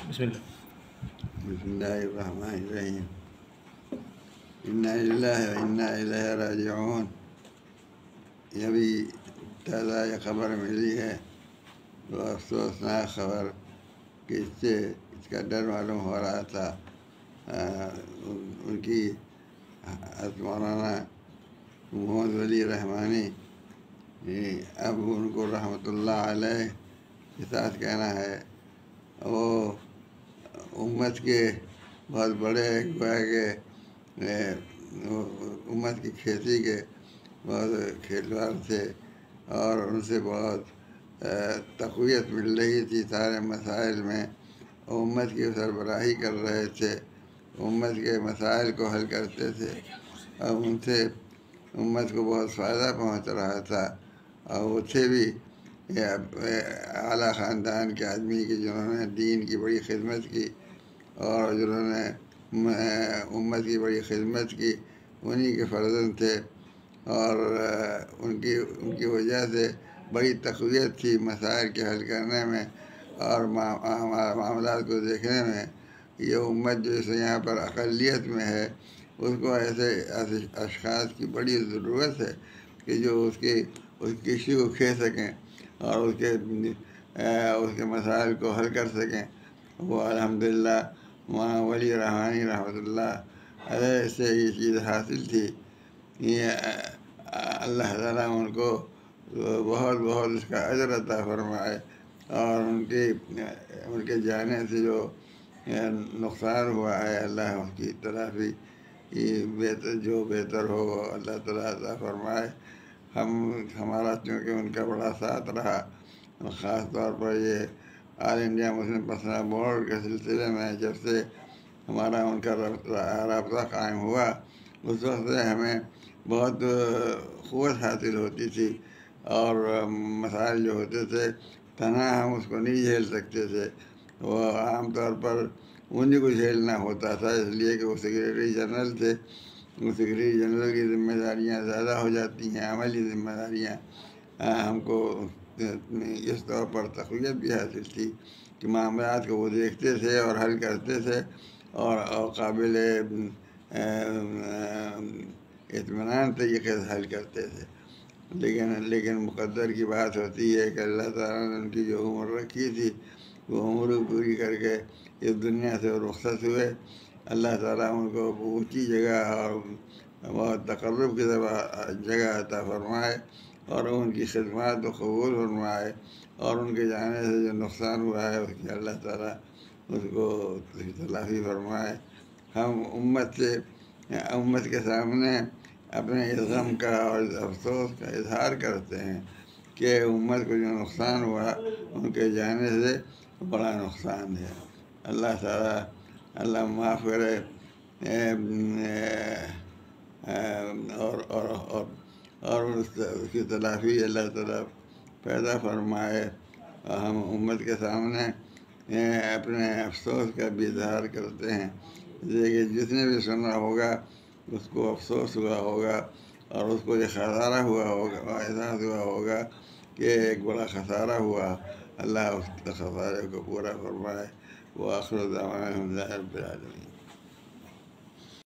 بسم اللہ. بسم اللہ الرحمن الرحیم. انا للہ و انا الیہ راجعون. یہ ابھی تازہ یہ خبر ملی ہے، وہ افسوسناک خبر کہ اس سے اس کا ڈر معلوم ہو رہا تھا. ان کی حضرت مولانا محمد ولی رحمانی اب ان کو رحمۃ اللہ علیہ کے ساتھ کہنا ہے. وہ امت کے بہت بڑے گویا کہ امت کی کھیتی کے بہت کھیلوار تھے، اور ان سے بہت تقویت مل رہی تھی سارے مسائل میں. امت کی سربراہی کر رہے تھے، امت کے مسائل کو حل کرتے تھے، اور ان سے امت کو بہت فائدہ پہنچ رہا تھا. اور وہ تھے بھی اعلیٰ خاندان کے آدمی کی جنہوں نے دین کی بڑی خدمت کی اور جنہوں نے امت کی بڑی خدمت کی. انہی کے فرزند تھے، اور ان کی وجہ سے بڑی تقویت تھی مسائل کے حل کرنے میں اور معاملات کو دیکھنے میں. یہ امت جو اس یہاں پر اقلیت میں ہے، اس کو ایسے اشخاص کی بڑی ضرورت ہے کہ جو اس کی کشتی کو کھینچ سکیں اور اس کے مسائل کو حل کر سکیں. وہ الحمدللہ مولانا ولی رحمانی رحمۃ اللہ علیہ سے یہ چیز حاصل تھی. یہ اللہ تعالیٰ ان کو بہت بہت اس کا اجر عطا فرمائے، اور ان کے جانے سے جو نقصان ہوا ہے اللہ اس کی تلافی جو بہتر ہو اللہ تعالیٰ عطا فرمائے. ہمارا چونکہ ان کا بڑا ساتھ رہا، خاص طور پر یہ آل انڈیا مسلم پرسنل بورڈ کے سلسلے میں جب سے ہمارا ان کا رابطہ قائم ہوا، اس وقت سے ہمیں بہت قوت حاصل ہوتی تھی، اور مسائل جو ہوتے تھے تنہا ہم اس کو نہیں جھیل سکتے تھے. وہ عام طور پر انہیں کو جھیلنا ہوتا تھا، اس لیے کہ وہ سیکریٹری جنرل تھے. وہ سیکریٹری جنرل کی ذمہ داریاں زیادہ ہو جاتی ہیں، عملی ذمہ داریاں. ہم کو اس طور پر تقویت بھی حاصل تھی کہ معاملات کو وہ دیکھتے تھے اور حل کرتے تھے، اور قابل اطمینان طریقے سے حل کرتے تھے. لیکن مقدر کی بات ہوتی ہے کہ اللہ تعالیٰ نے ان کی جو عمر رکھی تھی وہ عمر پوری کر کے اس دنیا سے رخصت ہوئے. اللہ تعالیٰ ان کو اونچی جگہ اور بہت تقرب کی جگہ عطا فرمائے، اور ان کی خدمات کو قبول فرمائے، اور ان کے جانے سے جو نقصان ہوا ہے اس کی اللہ تعالیٰ اس کو تلافی فرمائے. ہم امت کے سامنے اپنے اس غم کا اور اس افسوس کا اظہار کرتے ہیں کہ امت کو جو نقصان ہوا ان کے جانے سے بڑا نقصان ہے. اللہ تعالیٰ اللہ معاف کرے اور اس کی تلافی اللہ تعالیٰ پیدا فرمائے. ہم امت کے سامنے اپنے افسوس کا بھی اظہار کرتے ہیں، لیکن جس نے بھی سنا ہوگا اس کو افسوس ہوا ہوگا، اور اس کو یہ خسارہ ہوا ہوگا، احساس ہوا ہوگا کہ ایک بڑا خسارہ ہوا. اللہ اس خسارے کو پورا فرمائے. وآخر دعوانا الحمد للہ رب العالمین.